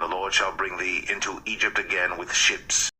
And the Lord shall bring thee into Egypt again with ships.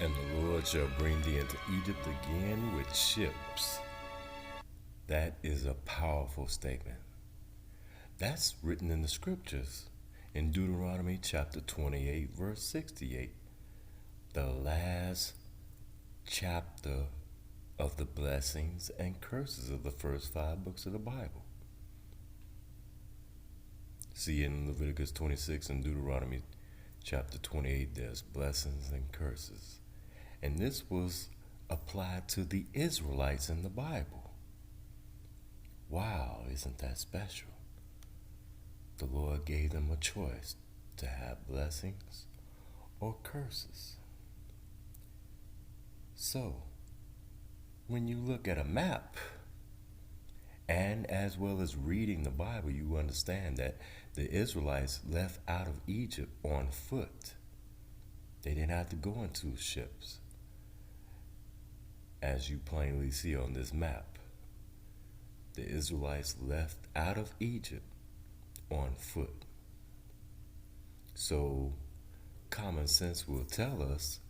And the Lord shall bring thee into Egypt again with ships. That is a powerful statement. That's written in the scriptures in Deuteronomy chapter 28, verse 68. The last chapter of the blessings and curses of the first 5 books of the Bible. See, in Leviticus 26 and Deuteronomy chapter 28, there's blessings and curses. And this was applied to the Israelites in the Bible. Wow, isn't that special? The Lord gave them a choice to have blessings or curses. So, when you look at a map, and as well as reading the Bible, you understand that the Israelites left out of Egypt on foot. They didn't have to go into ships, as you plainly see on this map. The Israelites left out of Egypt on foot. So, common sense will tell us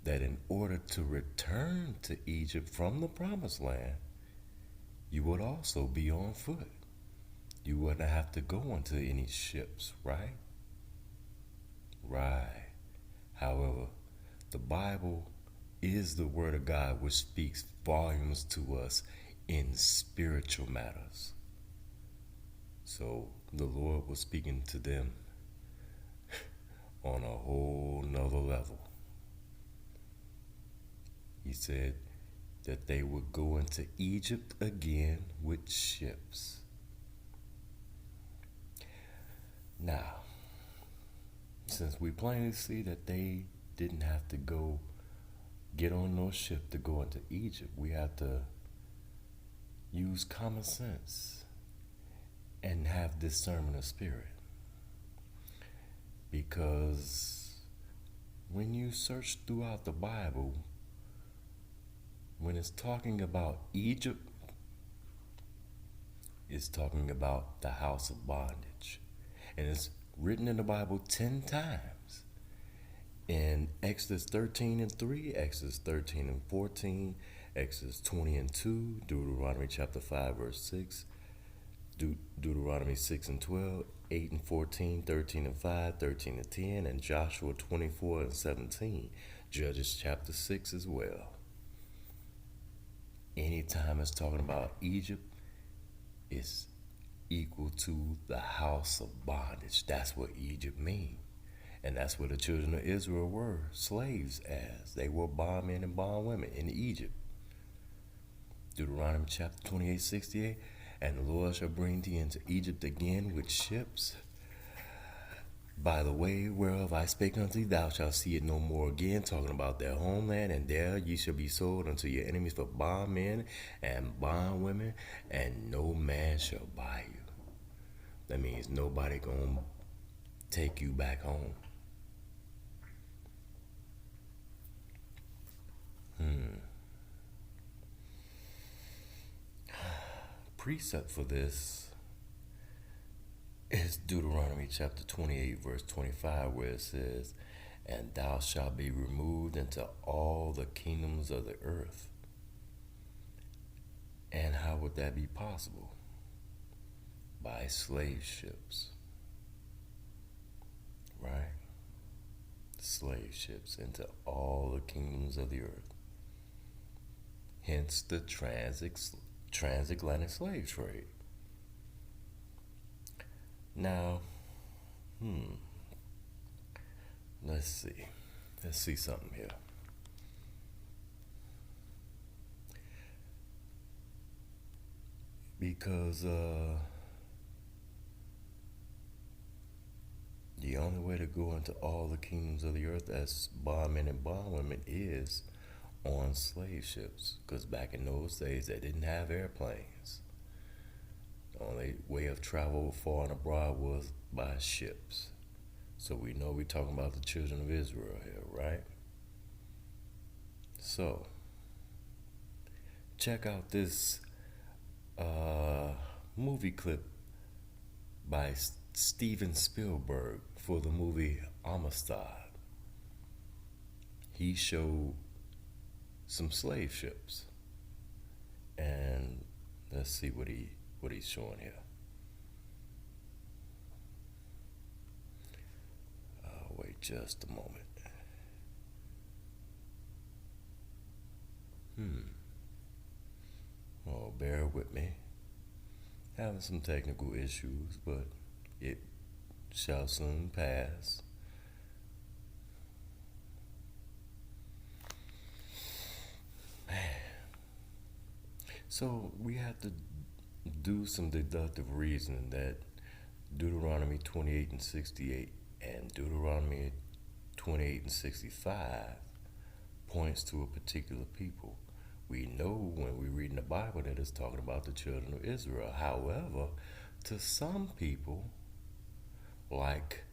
that in order to return to Egypt from the Promised Land, you would also be on foot. You wouldn't have to go into any ships, right? Right. However, the Bible is the Word of God, which speaks volumes to us in spiritual matters. So the Lord was speaking to them on a whole nother level. He said that they would go into Egypt again with ships. Now, since we plainly see that they didn't have to get on no ship to go into Egypt, we have to use common sense and have discernment of spirit. Because when you search throughout the Bible, when it's talking about Egypt, it's talking about the house of bondage. And it's written in the Bible 10 times. In Exodus 13 and 3, Exodus 13 and 14, Exodus 20 and 2, Deuteronomy chapter 5 verse 6, Deuteronomy 6 and 12, 8 and 14, 13 and 5, 13 and 10, and Joshua 24 and 17, Judges chapter 6 as well. Anytime it's talking about Egypt, it's equal to the house of bondage. That's what Egypt means. And that's what the children of Israel were, slaves as. They were bondmen and bondwomen in Egypt. Deuteronomy chapter 28, 68, and the Lord shall bring thee into Egypt again with ships. By the way whereof I spake unto thee, thou shalt see it no more again, talking about their homeland, and there ye shall be sold unto your enemies for bondmen and bondwomen, and no man shall buy you. That means nobody gonna take you back home. Precept for this is Deuteronomy chapter 28 verse 25, where it says, and thou shalt be removed into all the kingdoms of the earth. And how would that be possible? By slave ships, right? Slave ships into all the kingdoms of the earth. Hence the transatlantic slave trade. Now, let's see something here. Because The only way to go into all the kingdoms of the earth as bondmen and bondwomen is on slave ships. Because back in those days, they didn't have airplanes. The only way of travel far and abroad was by ships. So we know we're talking about the children of Israel here, right? So, check out this movie clip by Steven Spielberg for the movie Amistad. He showed some slave ships, and let's see what he's showing here. Wait just a moment. Oh, bear with me. Having some technical issues, but it shall soon pass. So we have to do some deductive reasoning that Deuteronomy 28 and 68 and Deuteronomy 28 and 65 points to a particular people. We know when we read in the Bible that it's talking about the children of Israel. However, to some people, like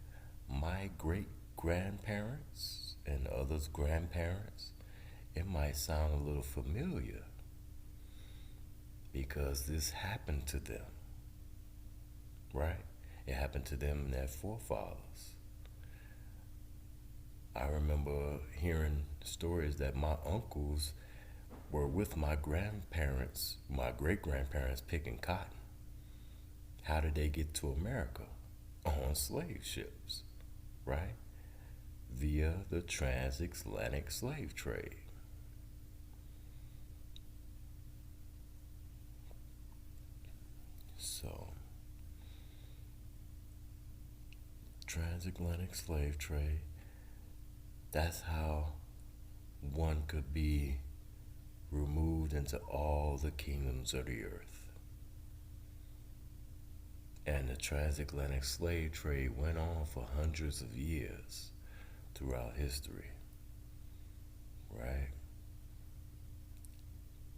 my great-grandparents and others' grandparents, it might sound a little familiar because this happened to them, right? It happened to them and their forefathers. I remember hearing stories that my uncles were with my grandparents, my great-grandparents, picking cotton. How did they get to America? On slave ships, right? Via the Transatlantic slave trade. So, transatlantic slave trade, that's how one could be removed into all the kingdoms of the earth. And the transatlantic slave trade went on for hundreds of years throughout history, right?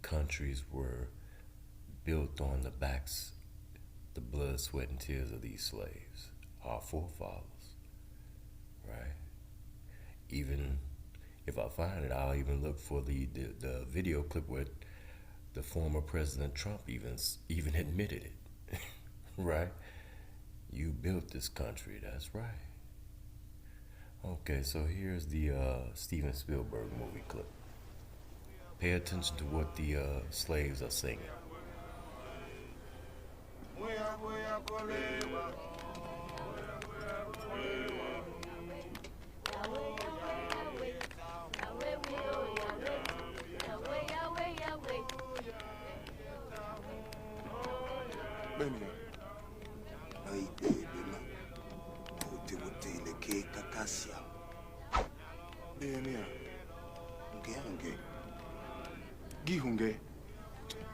Countries were built on the backs, the blood, sweat, and tears of these slaves, our forefathers, right? Even if I find it, I'll even look for the video clip where the former President Trump even admitted it, right? You built this country, that's right. Okay, so here's the Steven Spielberg movie clip. Pay attention to what the slaves are singing. Gihunge,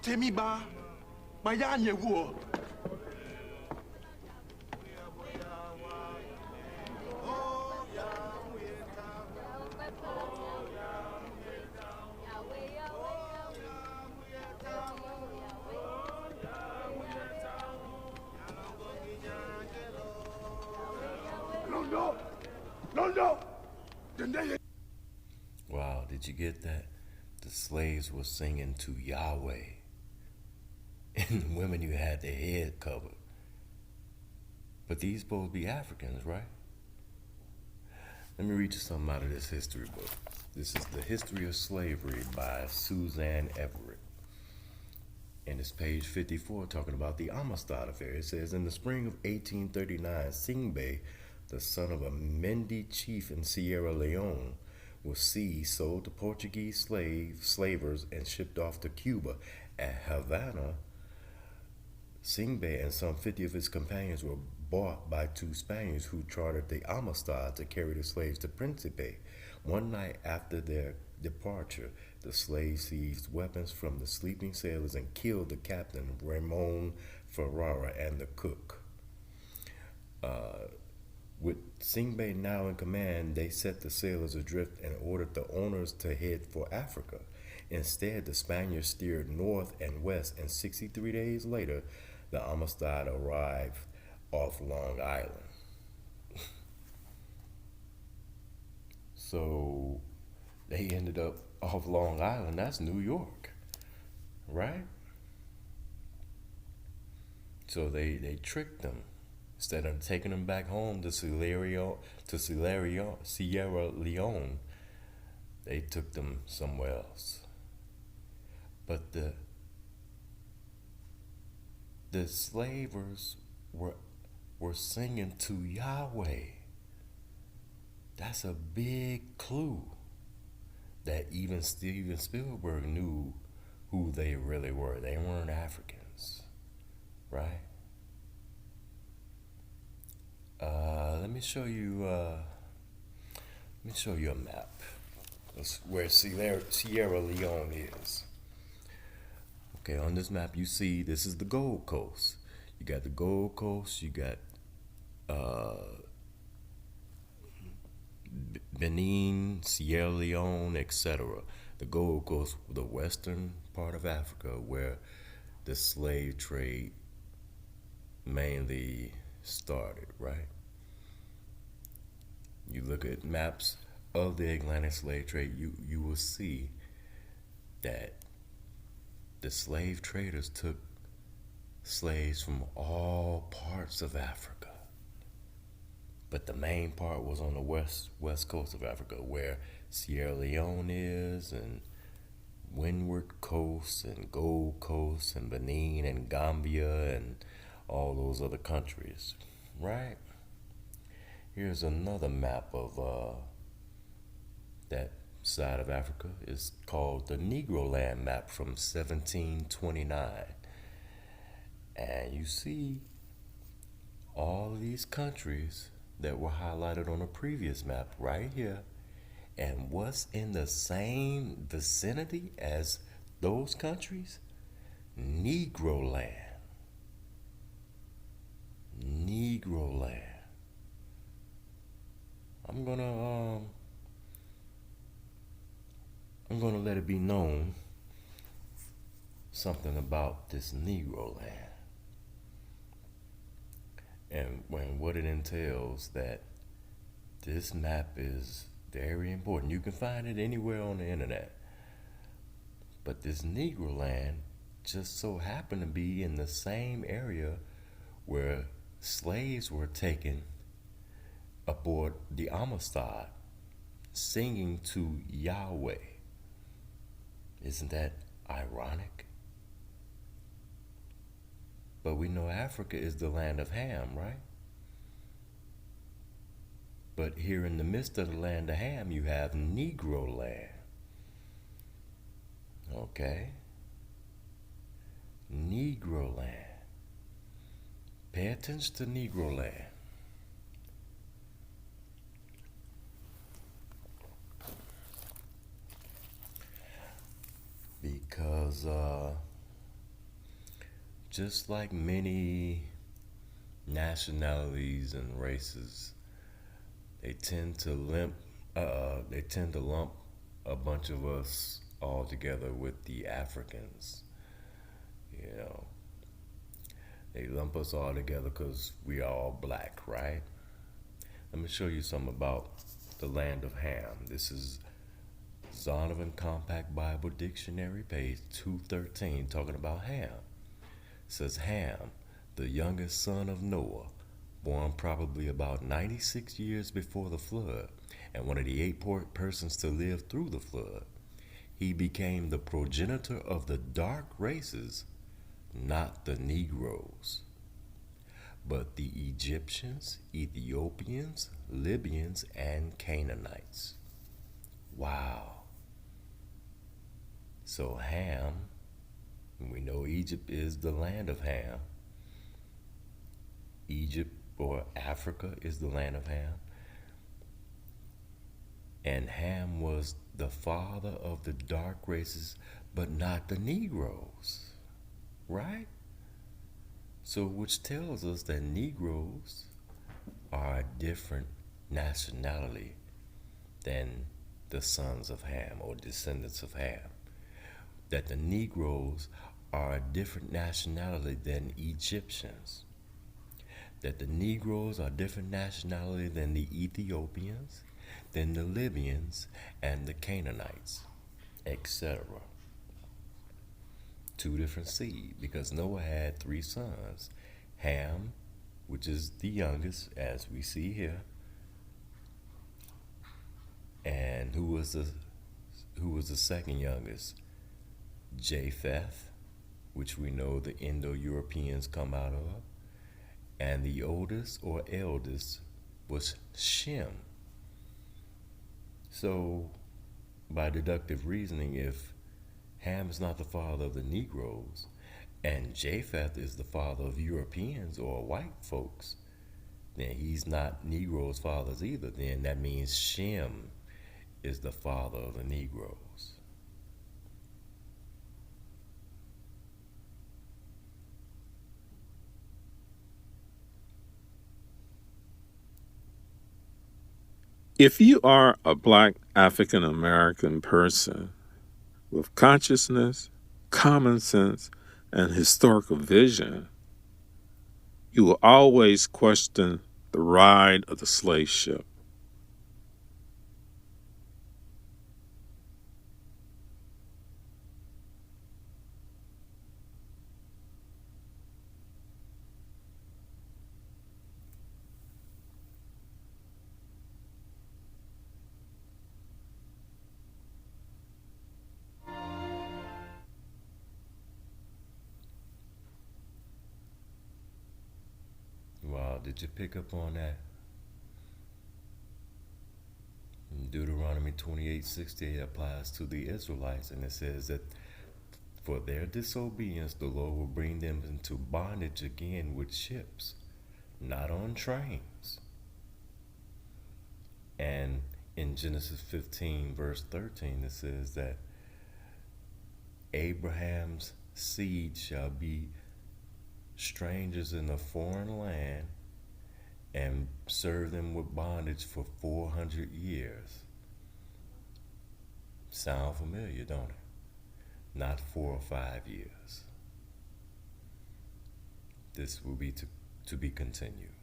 temi ba, bayanye wo. Wow, did you get that? The slaves were singing to YahWeh. And the women, you had their head covered. But these supposed to be Africans, right? Let me read you something out of this history book. This is The History of Slavery by Suzanne Everett. And it's page 54 talking about the Amistad affair. It says, in the spring of 1839, Singbe, the son of a Mende chief in Sierra Leone, was seized, sold to Portuguese slavers, and shipped off to Cuba. At Havana, Singbe and some 50 of his companions were bought by 2 Spaniards who chartered the Amistad to carry the slaves to Principe. One night after their departure, the slaves seized weapons from the sleeping sailors and killed the captain, Ramon Ferrara, and the cook. With Singbei now in command, they set the sailors adrift and ordered the owners to head for Africa. Instead, the Spaniards steered north and west, and 63 days later, the Amistad arrived off Long Island. So they ended up off Long Island. That's New York, right? So they tricked them. Instead of taking them back home to Sierra Leone, they took them somewhere else. But the slavers were singing to YahWeh. That's a big clue that even Steven Spielberg knew who they really were. They weren't Africans, right? Let me show you a map. That's where Sierra Leone is. Okay, on this map you see this is the Gold Coast. You got the Gold Coast, you got Benin, Sierra Leone, etc. The Gold Coast, the western part of Africa, where the slave trade mainly started, right? You look at maps of the Atlantic slave trade, you will see that the slave traders took slaves from all parts of Africa. But the main part was on the west coast of Africa, where Sierra Leone is, and Windward Coast, and Gold Coast, and Benin, and Gambia, and all those other countries, right? Here's another map of that side of Africa. It's called the Negroland Map from 1729. And you see all of these countries that were highlighted on the previous map right here. And what's in the same vicinity as those countries? Negroland. Negroland. I'm gonna let it be known something about this Negroland and what it entails. That this map is very important. You can find it anywhere on the internet, but this Negroland just so happened to be in the same area where slaves were taken aboard the Amistad, singing to YahWeh. Isn't that ironic? But we know Africa is the land of Ham, right? But here in the midst of the land of Ham, you have Negroland. Okay? Negroland. Pay attention to Negroland. Because just like many nationalities and races, they tend to lump a bunch of us all together with the Africans. You know, they lump us all together because we are all black, right? Let me show you something about the land of Ham. This is Zondervan Compact Bible Dictionary, page 213, talking about Ham. It says Ham, the youngest son of Noah, born probably about 96 years before the flood, and one of the 8 persons to live through the flood. He became the progenitor of the dark races, not the Negroes, but the Egyptians, Ethiopians, Libyans, and Canaanites. Wow. So Ham, we know Egypt is the land of Ham. Egypt or Africa is the land of Ham. And Ham was the father of the dark races, but not the Negroes, right? So which tells us that Negroes are a different nationality than the sons of Ham or descendants of Ham. That the Negroes are a different nationality than Egyptians. That the Negroes are different nationality than the Ethiopians, than the Libyans, and the Canaanites, etc. Two different seed, because Noah had 3 sons. Ham, which is the youngest, as we see here, and who was the second youngest? Japheth, which we know the Indo-Europeans come out of, and the oldest or eldest was Shem. So, by deductive reasoning, if Ham is not the father of the Negroes, and Japheth is the father of Europeans or white folks, then he's not Negroes' fathers either. Then that means Shem is the father of the Negroes. If you are a Black African American person with consciousness, common sense, and historical vision, you will always question the ride of the slave ship. Wow, did you pick up on that? Deuteronomy 28:60 applies to the Israelites, and it says that for their disobedience, the Lord will bring them into bondage again with ships, not on trains. And in Genesis 15, verse 13, it says that Abraham's seed shall be strangers in a foreign land and serve them with bondage for 400 years. Sound familiar, don't it? Not 4 or 5 years. This will be to be continued.